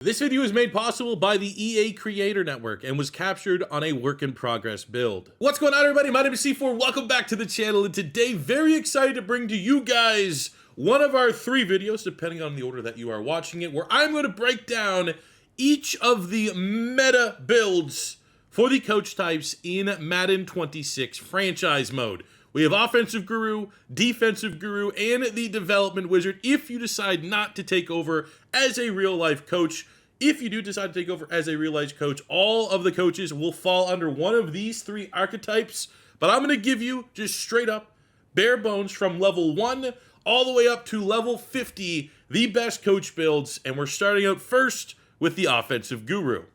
This video is made possible by the EA Creator Network and was captured on a work-in-progress build. What's going on, everybody? My name is C4. Welcome back to the channel, and today, very excited to bring to you guys one of our 3 videos, depending on the order that you are watching it, where I'm going to break down each of the meta builds for the coach types in Madden 26 franchise mode. We have Offensive Guru, Defensive Guru, and the Development Wizard if you decide not to take over as a real-life coach. If you do decide to take over as a real-life coach, all of the coaches will fall under one of these 3 archetypes. But I'm going to give you just straight up, bare bones, from level 1 all the way up to level 50, the best coach builds. And we're starting out first with the Offensive Guru.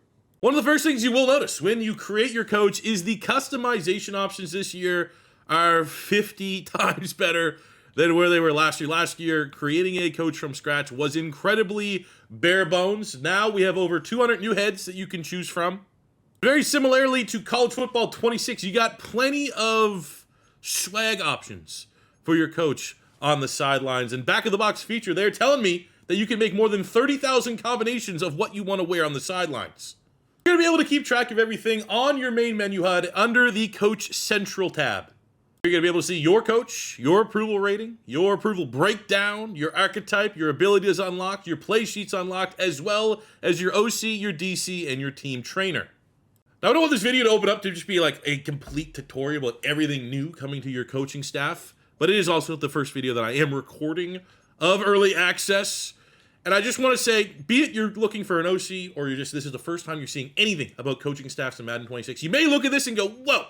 One of the first things you will notice when you create your coach is the customization options this year are 50 times better than where they were last year. Last year, creating a coach from scratch was incredibly bare bones. Now we have over 200 new heads that you can choose from. Very similarly to College Football 26, you got plenty of swag options for your coach on the sidelines. And back of the box feature, they're telling me that you can make more than 30,000 combinations of what you want to wear on the sidelines. You're going to be able to keep track of everything on your main menu HUD under the Coach Central tab. You're going to be able to see your coach, your approval rating, your approval breakdown, your archetype, your abilities unlocked, your play sheets unlocked, as well as your OC, your DC, and your team trainer. Now, I don't want this video to open up to just be like a complete tutorial about everything new coming to your coaching staff, but it is also the first video that I am recording of early access. And I just want to say, be it you're looking for an OC or this is the first time you're seeing anything about coaching staffs in Madden 26, you may look at this and go, whoa,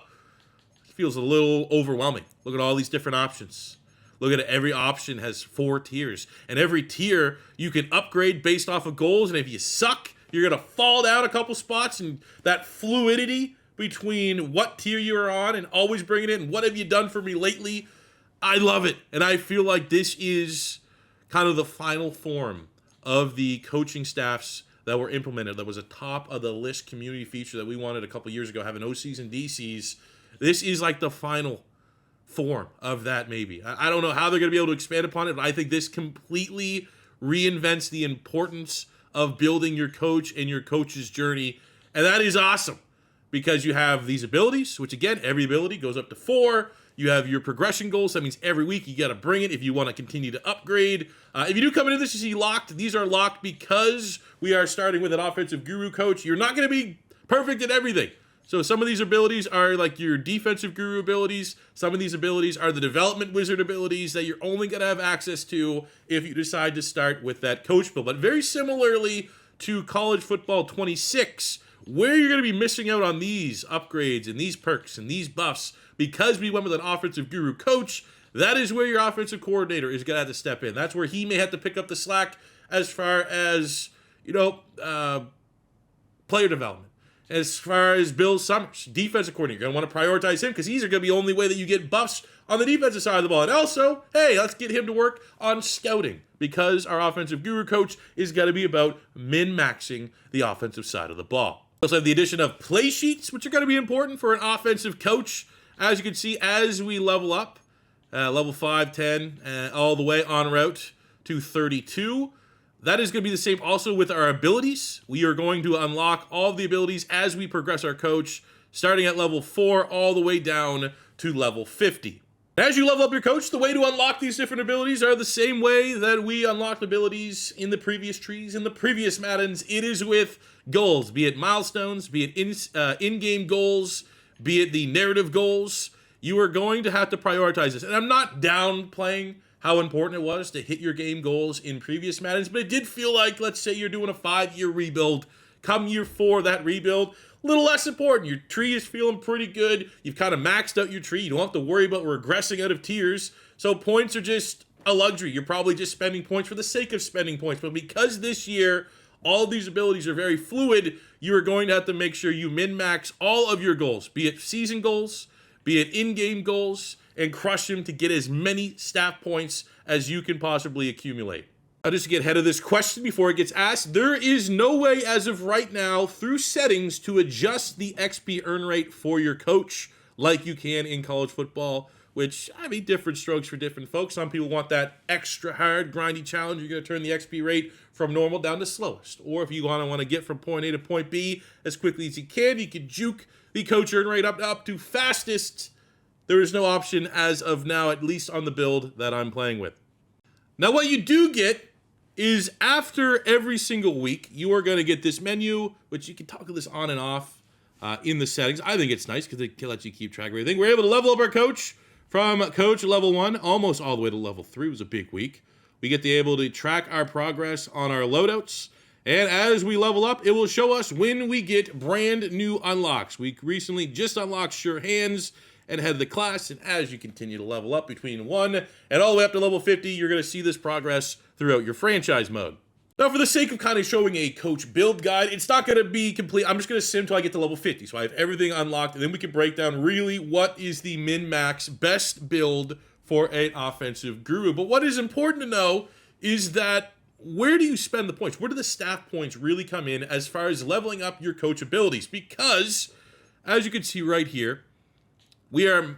feels a little overwhelming. Look at all these different options. Look at it. Every option has 4 tiers, and every tier you can upgrade based off of goals. And if you suck, you're gonna fall down a couple spots. And that fluidity between what tier you're on and always bringing it and what have you done for me lately, I love it. And I feel like this is kind of the final form of the coaching staffs that were implemented. That was a top of the list community feature that we wanted a couple years ago, having OCs and DCs. This is like the final form of that, maybe. I don't know how they're going to be able to expand upon it, but I think this completely reinvents the importance of building your coach and your coach's journey. And that is awesome because you have these abilities, which again, every ability goes up to 4. You have your progression goals. That means every week you got to bring it if you want to continue to upgrade. If you do come into this, you see locked. These are locked because we are starting with an offensive guru coach. You're not going to be perfect at everything. So some of these abilities are like your defensive guru abilities. Some of these abilities are the development wizard abilities that you're only going to have access to if you decide to start with that coach build. But very similarly to College Football 26, where you're going to be missing out on these upgrades and these perks and these buffs because we went with an offensive guru coach, that is where your offensive coordinator is going to have to step in. That's where he may have to pick up the slack as far as, player development. As far as Bill Summers, defensive coordinator, you're going to want to prioritize him because he's going to be the only way that you get buffs on the defensive side of the ball. And also, hey, let's get him to work on scouting because our offensive guru coach is going to be about min-maxing the offensive side of the ball. We also have the addition of play sheets, which are going to be important for an offensive coach. As you can see, as we level up, level 5, 10, all the way on route to 32, that is going to be the same also with our abilities. We are going to unlock all of the abilities as we progress our coach, starting at level 4 all the way down to level 50. As you level up your coach, the way to unlock these different abilities are the same way that we unlocked abilities in the previous trees, in the previous Maddens. It is with goals, be it milestones, be it in-game goals, be it the narrative goals. You are going to have to prioritize this. And I'm not downplaying how important it was to hit your game goals in previous Maddens, but it did feel like, let's say you're doing a 5-year rebuild, come year 4, that rebuild, a little less important. Your tree is feeling pretty good. You've kind of maxed out your tree. You don't have to worry about regressing out of tiers. So points are just a luxury. You're probably just spending points for the sake of spending points. But because this year, all of these abilities are very fluid, you are going to have to make sure you min-max all of your goals, be it season goals, be it in-game goals, and crush him to get as many staff points as you can possibly accumulate. Now, just to get ahead of this question before it gets asked, there is no way as of right now through settings to adjust the XP earn rate for your coach like you can in College Football which, I mean, different strokes for different folks. Some people want that extra hard, grindy challenge. You're going to turn the XP rate from normal down to slowest. Or if you want to get from point A to point B as quickly as you can juke the coach earn rate up to fastest. There is no option as of now, at least on the build that I'm playing with. Now, what you do get is after every single week, you are going to get this menu, which you can toggle this on and off in the settings. I think it's nice because it lets you keep track of everything. We're able to level up our coach from coach level 1 almost all the way to level 3. It was a big week. We get to able to track our progress on our loadouts. And as we level up, it will show us when we get brand new unlocks. We recently just unlocked Sure Hands and head of the class, and as you continue to level up between 1 and all the way up to level 50, you're going to see this progress throughout your franchise mode. Now, for the sake of kind of showing a coach build guide, it's not going to be complete. I'm just going to sim till I get to level 50, so I have everything unlocked, and then we can break down really what is the min-max best build for an offensive guru. But what is important to know is that where do you spend the points? Where do the staff points really come in as far as leveling up your coach abilities? Because, as you can see right here, we are,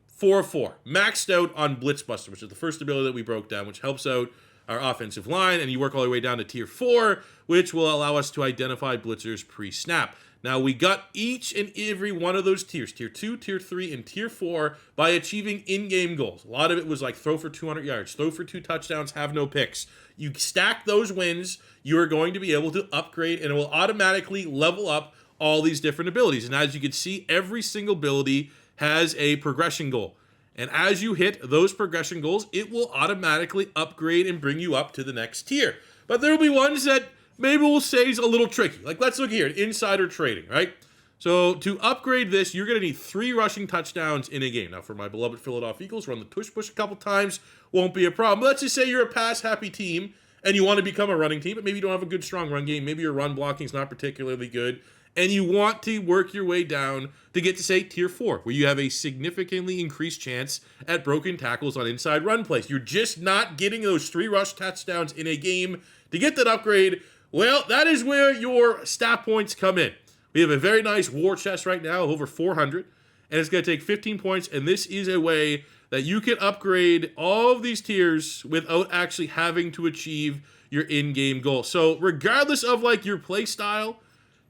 4 of 4, maxed out on Blitzbuster, which is the first ability that we broke down, which helps out our offensive line, and you work all the way down to tier 4, which will allow us to identify blitzers pre-snap. Now, we got each and every one of those tiers, tier 2, tier 3, and tier 4, by achieving in-game goals. A lot of it was like throw for 200 yards, throw for 2 touchdowns, have no picks. You stack those wins, you are going to be able to upgrade, and it will automatically level up all these different abilities. And as you can see, every single ability has a progression goal. And as you hit those progression goals, it will automatically upgrade and bring you up to the next tier. But there will be ones that maybe we'll say is a little tricky. Like, let's look here at insider trading, right? So to upgrade this, you're going to need 3 rushing touchdowns in a game. Now, for my beloved Philadelphia Eagles, run the tush push a couple times, won't be a problem. But let's just say you're a pass-happy team and you want to become a running team, but maybe you don't have a good, strong run game. Maybe your run blocking is not particularly good. And you want to work your way down to get to, say, tier 4, where you have a significantly increased chance at broken tackles on inside run plays. You're just not getting those 3 rush touchdowns in a game to get that upgrade. Well, that is where your stat points come in. We have a very nice war chest right now of over 400, and it's going to take 15 points, and this is a way that you can upgrade all of these tiers without actually having to achieve your in-game goal. So regardless of, like, your play style,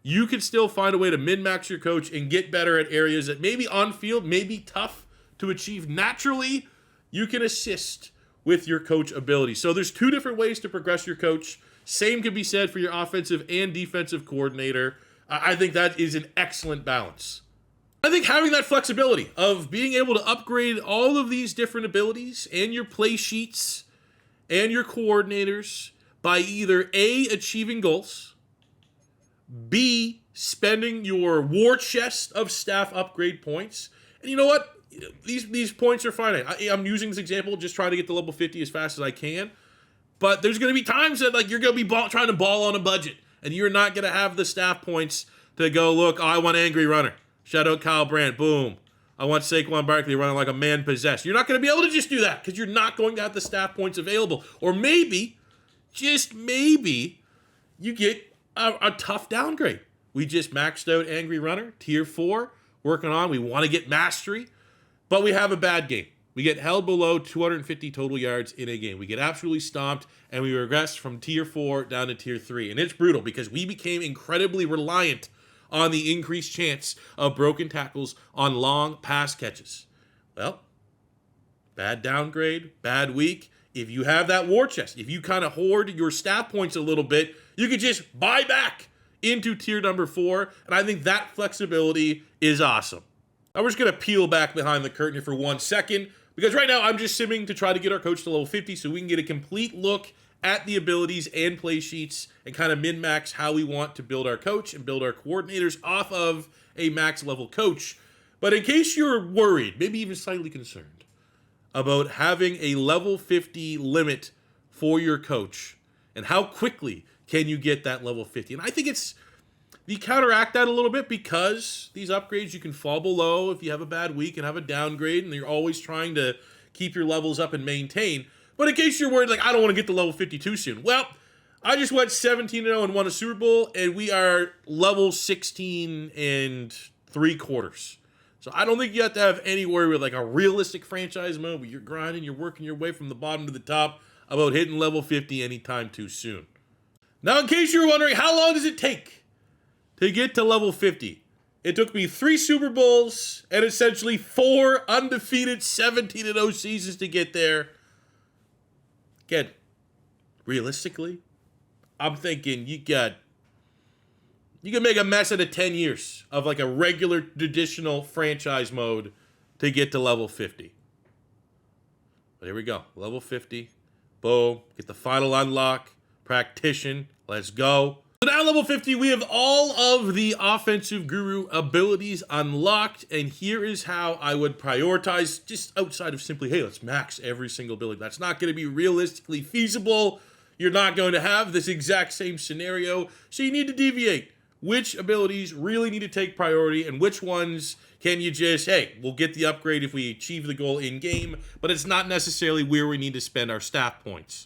you can still find a way to min-max your coach and get better at areas that maybe on field may be tough to achieve naturally. You can assist with your coach ability. So there's 2 different ways to progress your coach. Same can be said for your offensive and defensive coordinator. I think that is an excellent balance. I think having that flexibility of being able to upgrade all of these different abilities and your play sheets and your coordinators by either A, achieving goals, B, spending your war chest of staff upgrade points. And you know what? These points are finite. I'm using this example just trying to get to level 50 as fast as I can. But there's going to be times that, like, you're going to be trying to ball on a budget, and you're not going to have the staff points to go, look, I want Angry Runner. Shout out Kyle Brandt. Boom. I want Saquon Barkley running like a man possessed. You're not going to be able to just do that because you're not going to have the staff points available. Or maybe, just maybe, you get a tough downgrade. We just maxed out Angry Runner, tier 4, working on. We want to get mastery, but we have a bad game. We get held below 250 total yards in a game. We get absolutely stomped, and we regress from tier 4 down to tier 3. And it's brutal because we became incredibly reliant on the increased chance of broken tackles on long pass catches. Well, bad downgrade, bad week. If you have that war chest, if you kind of hoard your stat points a little bit, you could just buy back into tier number 4, and I think that flexibility is awesome. Now we're just going to peel back behind the curtain here for 1 second, because right now I'm just simming to try to get our coach to level 50 so we can get a complete look at the abilities and play sheets and kind of min-max how we want to build our coach and build our coordinators off of a max level coach. But in case you're worried, maybe even slightly concerned, about having a level 50 limit for your coach and how quickly can you get that level 50. And I think you counteract that a little bit because these upgrades you can fall below if you have a bad week and have a downgrade, and you're always trying to keep your levels up and maintain. But in case you're worried, like, I don't want to get to level 50 too soon. Well, I just went 17-0 and won a Super Bowl, and we are level 16 and 3/4. So I don't think you have to have any worry with like a realistic franchise mode where you're grinding, you're working your way from the bottom to the top about hitting level 50 anytime too soon. Now, in case you're wondering, how long does it take to get to level 50? It took me 3 Super Bowls and essentially 4 undefeated 17-0 seasons to get there. Again, realistically, I'm thinking you can make a mess out of 10 years of like a regular traditional franchise mode to get to level 50. But here we go. Level 50. Boom. Get the final unlock. Practition. Let's go. So now level 50, we have all of the offensive guru abilities unlocked. And here is how I would prioritize, just outside of simply, hey, let's max every single ability. That's not going to be realistically feasible. You're not going to have this exact same scenario. So you need to deviate. Which abilities really need to take priority and which ones can you just, hey, we'll get the upgrade if we achieve the goal in game, but it's not necessarily where we need to spend our staff points.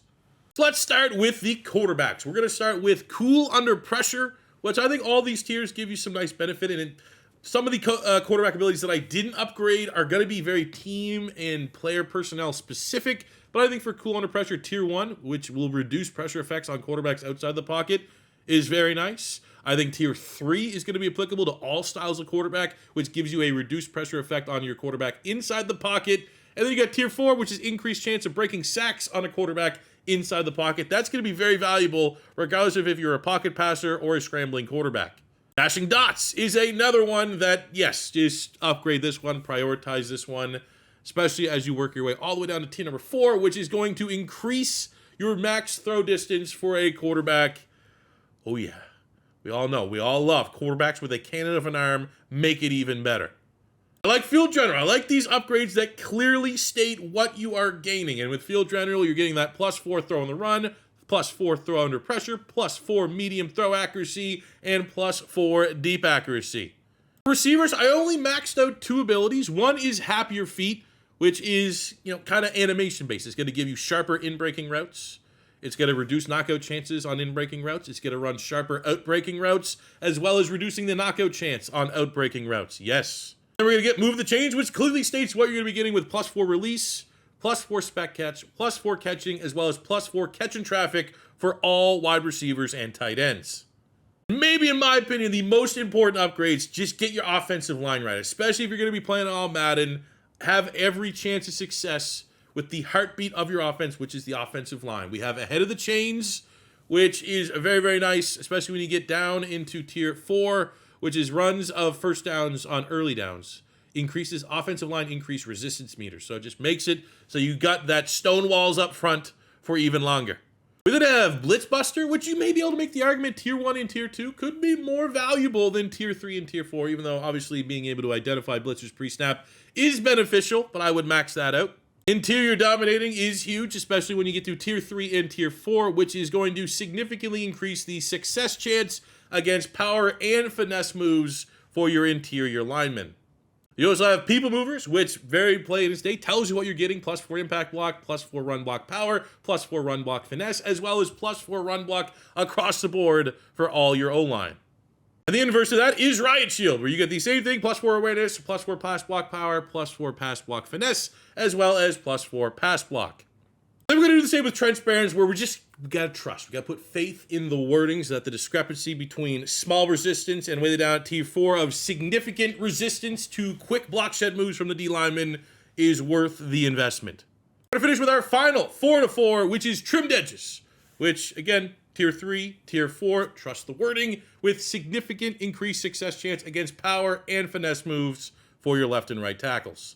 So let's start with the quarterbacks. We're going to start with Cool Under Pressure, which I think all these tiers give you some nice benefit. And some of the quarterback abilities that I didn't upgrade are going to be very team and player personnel specific. But I think for Cool Under Pressure Tier 1, which will reduce pressure effects on quarterbacks outside the pocket, is very nice. I think Tier 3 is going to be applicable to all styles of quarterback, which gives you a reduced pressure effect on your quarterback inside the pocket. And then you got Tier 4, which is increased chance of breaking sacks on a quarterback inside the pocket. That's going to be very valuable, regardless of if you're a pocket passer or a scrambling quarterback. Dashing Dots is another one that, yes, just upgrade this one, prioritize this one, especially as you work your way all the way down to tier number 4, which is going to increase your max throw distance for a quarterback. Oh yeah, we all know, we all love quarterbacks with a cannon of an arm, make it even better. I like Field General. I like these upgrades that clearly state what you are gaining. And with Field General, you're getting that +4 throw on the run, +4 throw under pressure, +4 medium throw accuracy, and +4 deep accuracy. For receivers, I only maxed out 2 abilities. One is Happier Feet, which is, kind of animation based. It's going to give you sharper in-breaking routes. It's going to reduce knockout chances on in-breaking routes. It's going to run sharper out-breaking routes, as well as reducing the knockout chance on out-breaking routes. Yes. Then we're going to get Move the Change, which clearly states what you're going to be getting with +4 release, +4 spec catch, +4 catching, as well as +4 catch in traffic for all wide receivers and tight ends. Maybe, in my opinion, the most important upgrades, just get your offensive line right, especially if you're going to be playing on Madden. Have every chance of success with the heartbeat of your offense, which is the offensive line. We have Ahead of the Chains, which is very, very nice, especially when you get down into tier 4, which is runs of first downs on early downs. Increases offensive line increase resistance meter. So it just makes it so you got that stone walls up front for even longer. We then have Blitzbuster, which you may be able to make the argument tier 1 and tier 2 could be more valuable than tier 3 and tier 4, even though obviously being able to identify blitzers pre-snap is beneficial, but I would max that out. Interior dominating is huge, especially when you get to tier 3 and tier 4, which is going to significantly increase the success chance against power and finesse moves for your interior linemen. You also have People Movers, which very plain as day tells you what you're getting, +4 impact block, +4 run block power, +4 run block finesse, as well as +4 run block across the board for all your O-line. And the inverse of that is Riot Shield, where you get the same thing, +4 awareness, +4 pass block power, +4 pass block finesse, as well as +4 pass block. Then we're going to do the same with Transparents, where we got to trust. We got to put faith in the wordings that the discrepancy between small resistance and way down at tier 4 of significant resistance to quick block shed moves from the D lineman is worth the investment. We're going to finish with our final 4-4, which is Trimmed Edges, which, again, tier 3, tier 4, trust the wording, with significant increased success chance against power and finesse moves for your left and right tackles.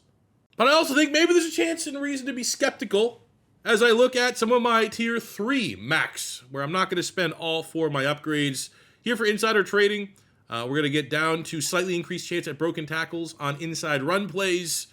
But I also think maybe there's a chance and a reason to be skeptical as I look at some of my tier 3 max, where I'm not going to spend all 4 of my upgrades. Here for insider trading, we're going to get down to slightly increased chance at broken tackles on inside run plays.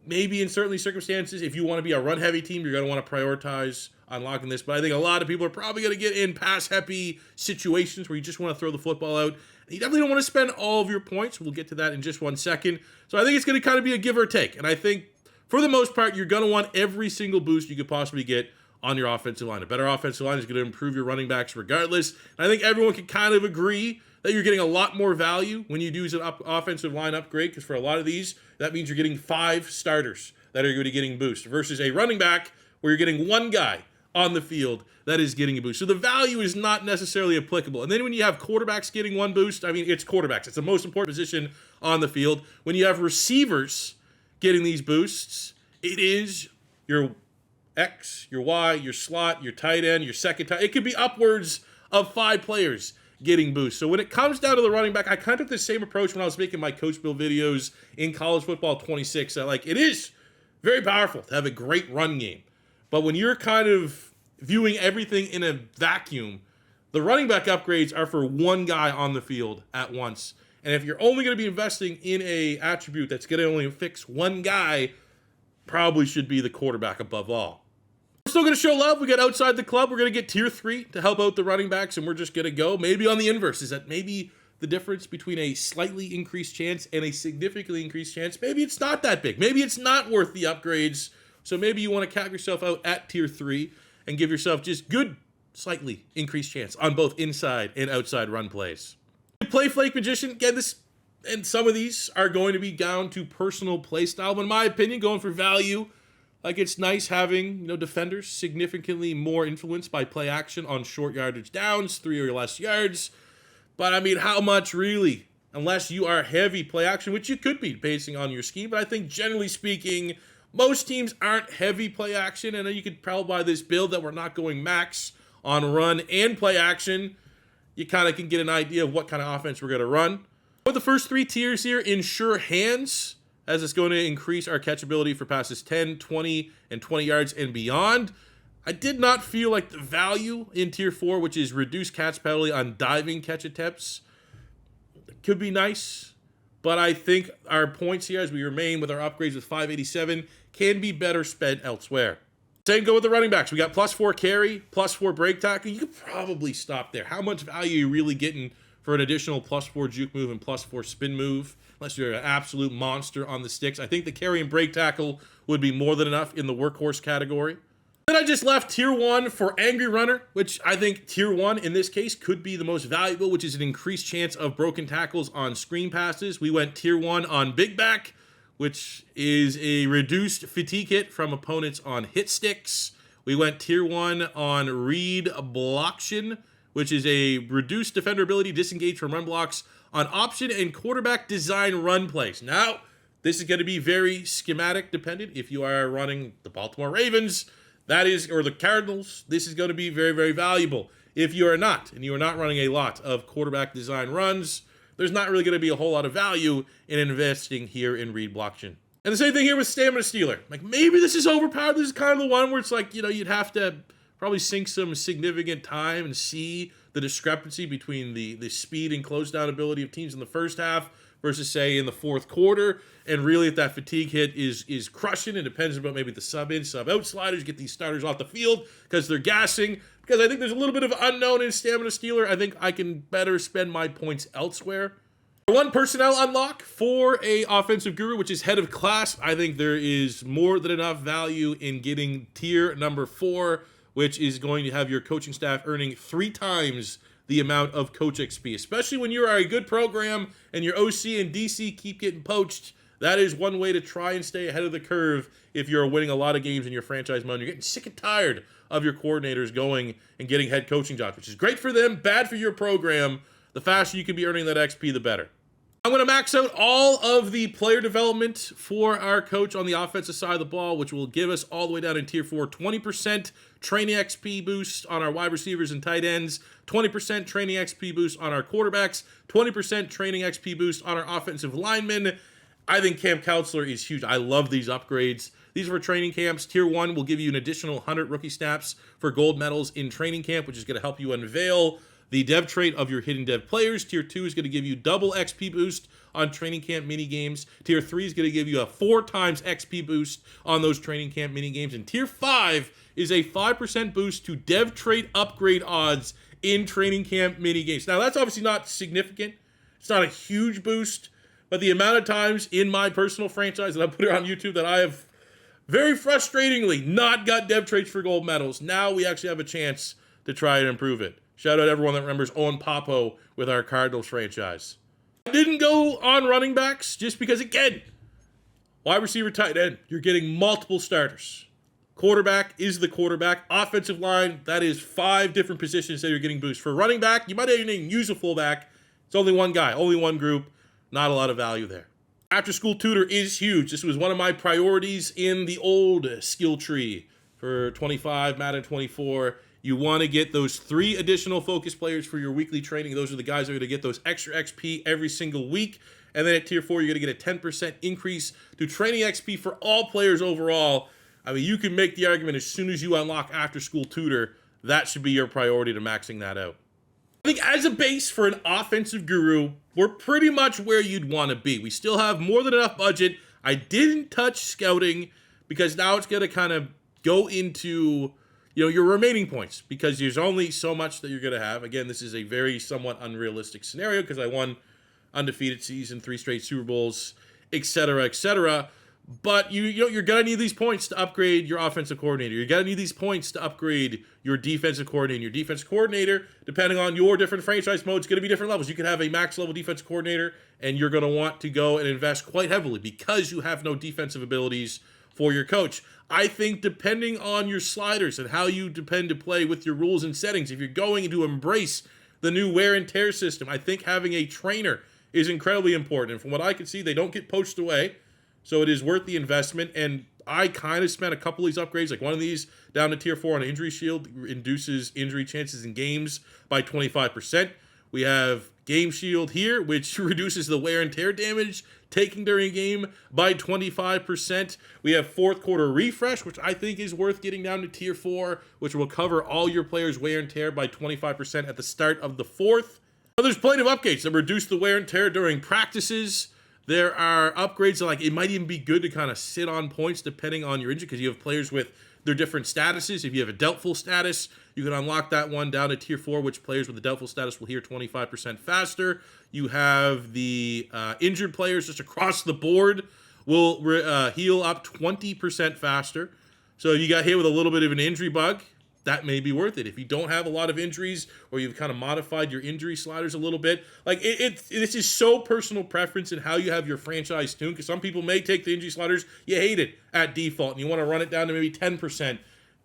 Maybe in certain circumstances, if you want to be a run-heavy team, you're going to want to prioritize unlocking this. But I think a lot of people are probably going to get in pass-happy situations where you just want to throw the football out. You definitely don't want to spend all of your points. We'll get to that in just 1 second. So I think it's going to kind of be a give or take. And I think, for the most part, you're going to want every single boost you could possibly get on your offensive line. A better offensive line is going to improve your running backs regardless. And I think everyone can kind of agree that you're getting a lot more value when you do an offensive line upgrade, because for a lot of these, that means you're getting 5 starters that are going to be getting boost versus a running back where you're getting 1 guy on the field that is getting a boost. So the value is not necessarily applicable. And then when you have quarterbacks getting 1 boost, I mean, it's quarterbacks. It's the most important position on the field. When you have receivers getting these boosts, it is your X, your Y, your slot, your tight end, your second tight. It could be upwards of 5 players getting boosts. So when it comes down to the running back, I kind of took the same approach when I was making my Coach Bill videos in College Football 26. That it is very powerful to have a great run game. But when you're kind of viewing everything in a vacuum, the running back upgrades are for 1 guy on the field at once. And if you're only going to be investing in a attribute that's going to only fix 1 guy, probably should be the quarterback above all. We're still going to show love. We got outside the club. We're going to get tier 3 to help out the running backs, and we're just going to go maybe on the inverse. Is that maybe the difference between a slightly increased chance and a significantly increased chance? Maybe it's not that big. Maybe it's not worth the upgrades. So maybe you want to cap yourself out at tier 3 and give yourself just good, slightly increased chance on both inside and outside run plays. Play Flake Magician, again, this and some of these are going to be down to personal play style. But in my opinion, going for value, it's nice having, defenders significantly more influenced by play action on short yardage downs, 3 or less yards. But I mean, how much really? Unless you are heavy play action, which you could be basing on your scheme. But I think generally speaking, most teams aren't heavy play action. And then you could probably buy this build that we're not going max on run and play action. You kind of can get an idea of what kind of offense we're going to run. For the first 3 tiers here, ensure hands, as it's going to increase our catchability for passes 10, 20, and 20 yards and beyond. I did not feel like the value in tier 4, which is reduced catch penalty on diving catch attempts, could be nice. But I think our points here, as we remain with our upgrades with 587, can be better spent elsewhere. Same go with the running backs. We got +4 carry, +4 break tackle. You could probably stop there. How much value are you really getting for an additional +4 juke move and +4 spin move? Unless you're an absolute monster on the sticks. I think the carry and break tackle would be more than enough in the workhorse category. Then I just left tier 1 for Angry Runner, which I think tier 1 in this case could be the most valuable, which is an increased chance of broken tackles on screen passes. We went tier 1 on Big Back, which is a reduced fatigue hit from opponents on hit sticks. We went tier 1 on Read Blocktion, which is a reduced defender ability disengage from run blocks on option and quarterback design run plays. Now, this is going to be very schematic dependent. If you are running the Baltimore Ravens, or the Cardinals, this is going to be very, very valuable. If you are not, and you are not running a lot of quarterback design runs, there's not really going to be a whole lot of value in investing here in Read Blockchain. And the same thing here with Stamina Stealer. Maybe this is overpowered. This is kind of the one where it's you'd have to probably sink some significant time and see the discrepancy between the speed and close down ability of teams in the first half versus, say, in the fourth quarter. And really, if that fatigue hit is crushing, it depends about maybe the sub-in, sub-out sliders, get these starters off the field because they're gassing. Because I think there's a little bit of unknown in Stamina Stealer. I think I can better spend my points elsewhere. 1 personnel unlock for a offensive guru, which is head of class. I think there is more than enough value in getting tier number 4, which is going to have your coaching staff earning 3 times the amount of coach XP, especially when you are a good program and your OC and DC keep getting poached. That is one way to try and stay ahead of the curve if you're winning a lot of games in your franchise mode. You're getting sick and tired of your coordinators going and getting head coaching jobs, which is great for them, bad for your program. The faster you can be earning that XP, the better. I'm going to max out all of the player development for our coach on the offensive side of the ball, which will give us all the way down in tier 4, 20% training XP boost on our wide receivers and tight ends, 20% training XP boost on our quarterbacks, 20% training XP boost on our offensive linemen. I think Camp Counselor is huge. I love these upgrades. These are for training camps. Tier 1 will give you an additional 100 rookie snaps for gold medals in training camp, which is going to help you unveil the dev trait of your hidden dev players. Tier 2 is going to give you double XP boost on training camp mini games. Tier 3 is going to give you a 4 times XP boost on those training camp mini games. And Tier 5 is a 5% boost to dev trait upgrade odds in training camp mini games. Now, that's obviously not significant. It's not a huge boost, but the amount of times in my personal franchise that I put it on YouTube that I have very frustratingly not got dev traits for gold medals, now we actually have a chance to try and improve it. Shout out everyone that remembers Owen Popo with our Cardinals franchise. I didn't go on running backs just because, again, wide receiver, tight end, you're getting multiple starters. Quarterback is the quarterback. Offensive line, that is 5 different positions that you're getting boosts. For running back, you might even use a fullback. It's only one guy, only one group. Not a lot of value there. After school tutor is huge. This was one of my priorities in the old skill tree for 25, Madden 24. You want to get those 3 additional focus players for your weekly training. Those are the guys that are going to get those extra XP every single week. And then at tier 4, you're going to get a 10% increase to training XP for all players overall. I mean, you can make the argument as soon as you unlock after school tutor, that should be your priority to maxing that out. I think as a base for an offensive guru, we're pretty much where you'd want to be. We still have more than enough budget. I didn't touch scouting because now it's going to kind of go into, your remaining points, because there's only so much that you're going to have. Again, this is a very somewhat unrealistic scenario because I won undefeated season, 3 straight Super Bowls, etc., etc. But you're going to need these points to upgrade your offensive coordinator. You're going to need these points to upgrade your defensive coordinator. Your defensive coordinator, depending on your different franchise modes, is going to be different levels. You could have a max level defensive coordinator, and you're going to want to go and invest quite heavily because you have no defensive abilities for your coach. I think depending on your sliders and how you depend to play with your rules and settings, if you're going to embrace the new wear and tear system, I think having a trainer is incredibly important. And from what I can see, they don't get poached away. So it is worth the investment, and I kind of spent a couple of these upgrades, like one of these down to tier 4 on Injury Shield, reduces injury chances in games by 25%. We have Game Shield here, which reduces the wear and tear damage taken during a game by 25%. We have 4th quarter refresh, which I think is worth getting down to tier 4, which will cover all your players' wear and tear by 25% at the start of the 4th. Now, there's plenty of upgrades that reduce the wear and tear during practices. There are upgrades that, like, it might even be good to kind of sit on points depending on your injury because you have players with their different statuses. If you have a doubtful status, you can unlock that one down to tier 4, which players with a doubtful status will heal 25% faster. You have the injured players just across the board will heal up 20% faster. So if you got hit with a little bit of an injury bug, that may be worth it. If you don't have a lot of injuries or you've kind of modified your injury sliders a little bit, like this is so personal preference in how you have your franchise tuned, because some people may take the injury sliders, you hate it at default, and you want to run it down to maybe 10%.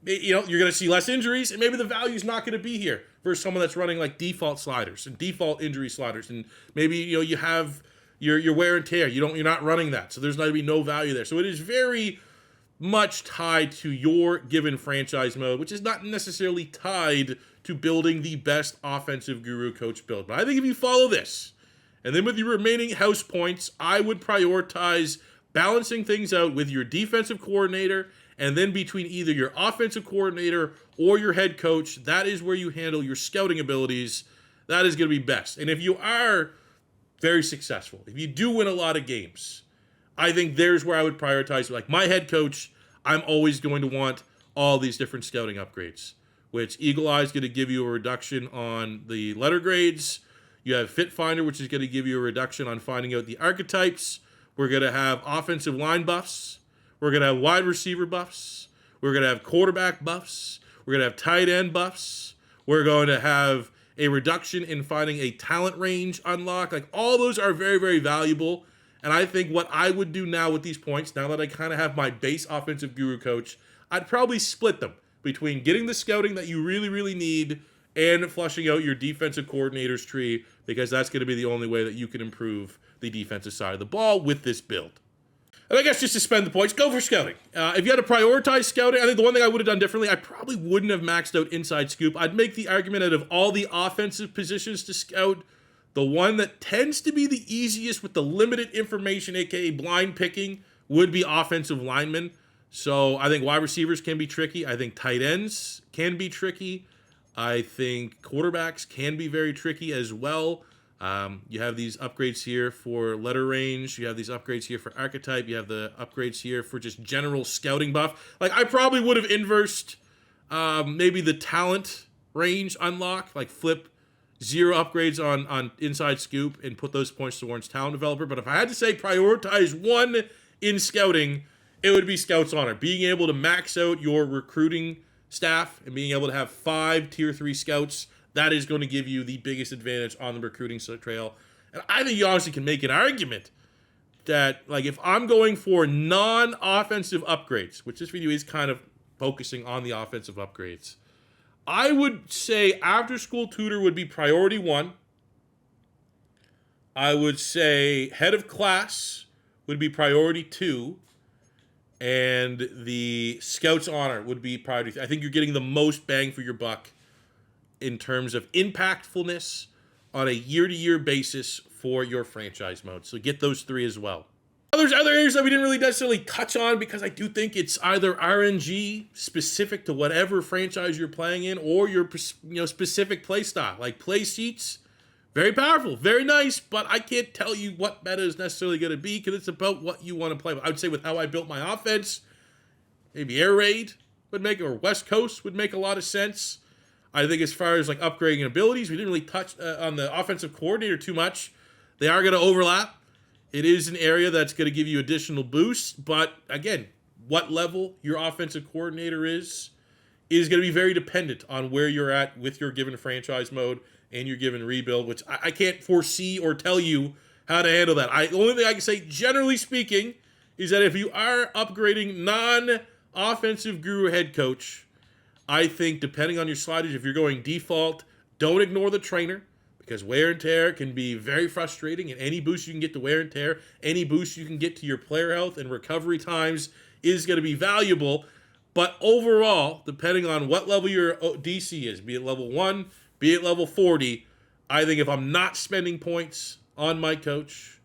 You're going to see less injuries, and maybe the value's not going to be here versus someone that's running like default sliders and default injury sliders, and maybe you have your wear and tear. You're not running that, so there's going to be no value there. So it is very much tied to your given franchise mode, which is not necessarily tied to building the best offensive guru coach build. But I think if you follow this, and then with your remaining house points, I would prioritize balancing things out with your defensive coordinator, and then between either your offensive coordinator or your head coach, that is where you handle your scouting abilities. That is going to be best. And if you are very successful, if you do win a lot of games, I think there's where I would prioritize. Like my head coach, I'm always going to want all these different scouting upgrades, which Eagle Eye is going to give you a reduction on the letter grades. You have Fit Finder, which is going to give you a reduction on finding out the archetypes. We're going to have offensive line buffs. We're going to have wide receiver buffs. We're going to have quarterback buffs. We're going to have tight end buffs. We're going to have a reduction in finding a talent range unlock. Like all those are very, very valuable. And I think what I would do now with these points, now that I kind of have my base offensive guru coach, I'd probably split them between getting the scouting that you really, really need and flushing out your defensive coordinator's tree, because that's going to be the only way that you can improve the defensive side of the ball with this build. And I guess just to spend the points, go for scouting. If you had to prioritize scouting, I think the one thing I would have done differently, I probably wouldn't have maxed out inside scoop. I'd make the argument out of all the offensive positions to scout, the one that tends to be the easiest with the limited information, aka blind picking, would be offensive linemen. So I think wide receivers can be tricky. I think tight ends can be tricky. I think quarterbacks can be very tricky as well. You have these upgrades here for letter range. You have these upgrades here for archetype. You have the upgrades here for just general scouting buff. Like I probably would have inversed maybe the talent range unlock, like flip 0 upgrades on inside scoop and put those points towards talent developer. But if I had to say prioritize one in scouting, it would be Scouts Honor. Being able to max out your recruiting staff and being able to have 5 tier 3 scouts, that is going to give you the biggest advantage on the recruiting trail. And I think you honestly can make an argument that, like, if I'm going for non-offensive upgrades, which this video is kind of focusing on the offensive upgrades, I would say after-school tutor would be priority 1. I would say head of class would be priority 2. And the Scouts Honor would be priority 3. I think you're getting the most bang for your buck in terms of impactfulness on a year-to-year basis for your franchise mode. So get those 3 as well. There's other areas that we didn't really necessarily touch on because I do think it's either RNG specific to whatever franchise you're playing in or your specific play style. Like play sheets, very powerful, very nice, but I can't tell you what meta is necessarily going to be because it's about what you want to play. I would say with how I built my offense, maybe Air Raid would make, or West Coast would make a lot of sense. I think as far as like upgrading abilities, we didn't really touch on the offensive coordinator too much. They are going to overlap. It is an area that's going to give you additional boosts, but again, what level your offensive coordinator is going to be very dependent on where you're at with your given franchise mode and your given rebuild, which I can't foresee or tell you how to handle that. The only thing I can say, generally speaking, is that if you are upgrading non-offensive guru head coach, I think depending on your slidage, if you're going default, don't ignore the trainer, because wear and tear can be very frustrating, and any boost you can get to wear and tear, any boost you can get to your player health and recovery times is going to be valuable. But overall, depending on what level your DC is, be it level 1, be it level 40, I think if I'm not spending points on my coach,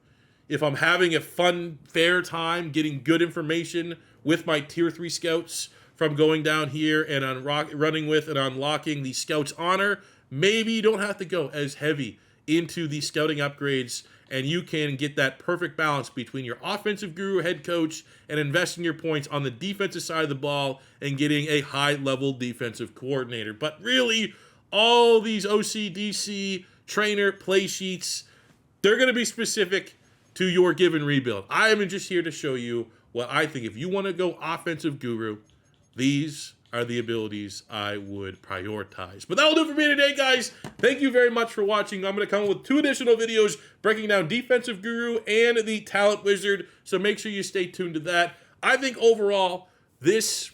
if I'm having a fun, fair time getting good information with my tier 3 scouts from going down here and running with and unlocking the Scouts Honor, maybe you don't have to go as heavy into the scouting upgrades, and you can get that perfect balance between your offensive guru head coach and investing your points on the defensive side of the ball and getting a high-level defensive coordinator. But really, all these OCDC trainer play sheets, they're going to be specific to your given rebuild. I am just here to show you what I think. If you want to go offensive guru, these are the abilities I would prioritize. But that'll do it for me today, guys. Thank you very much for watching. I'm going to come up with 2 additional videos breaking down Defensive Guru and the Talent Wizard, so make sure you stay tuned to that. I think overall, this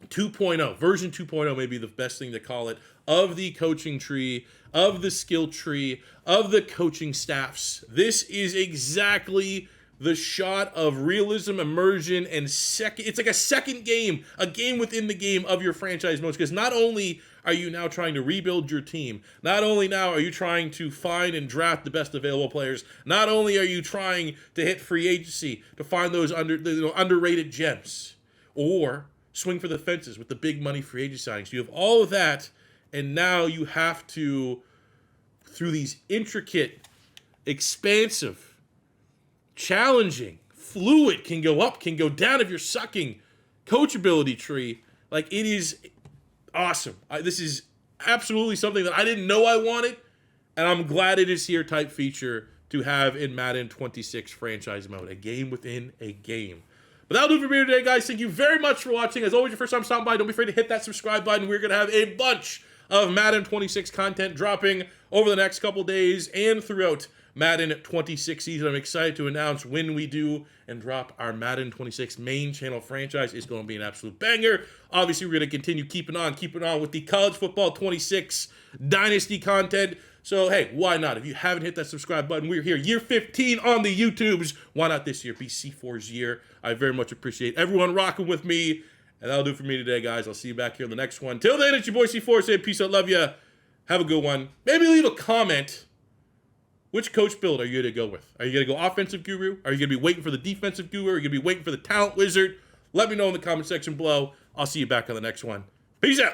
2.0, version 2.0 may be the best thing to call it, of the coaching tree, of the skill tree, of the coaching staffs. This is exactly the shot of realism, immersion, and it's like a second game, a game within the game of your franchise modes, because not only are you now trying to rebuild your team, not only now are you trying to find and draft the best available players, not only are you trying to hit free agency to find those underrated gems, or swing for the fences with the big money free agent signings. You have all of that, and now you have to, through these intricate, expansive, challenging, fluid, can go up, can go down if you're sucking, coachability tree. Like, it is awesome. This is absolutely something that I didn't know I wanted, and I'm glad it is here type feature to have in Madden 26 franchise mode, a game within a game. But that'll do it for me today, guys. Thank you very much for watching. As always, your first time stopping by, don't be afraid to hit that subscribe button. We're going to have a bunch of Madden 26 content dropping over the next couple days and throughout Madden 26 season. I'm excited to announce when we do and drop our Madden 26 main channel franchise. It's going to be an absolute banger. Obviously, we're going to continue keeping on with the College Football 26 Dynasty content. So, hey, why not? If you haven't hit that subscribe button, we're here year 15 on the YouTubes. Why not this year be C4's year? I very much appreciate everyone rocking with me. And that'll do it for me today, guys. I'll see you back here in the next one. Till then, it's your boy C4 saying peace out, love ya. Have a good one. Maybe leave a comment. Which coach build are you going to go with? Are you going to go offensive guru? Are you going to be waiting for the defensive guru? Are you going to be waiting for the talent wizard? Let me know in the comment section below. I'll see you back on the next one. Peace out.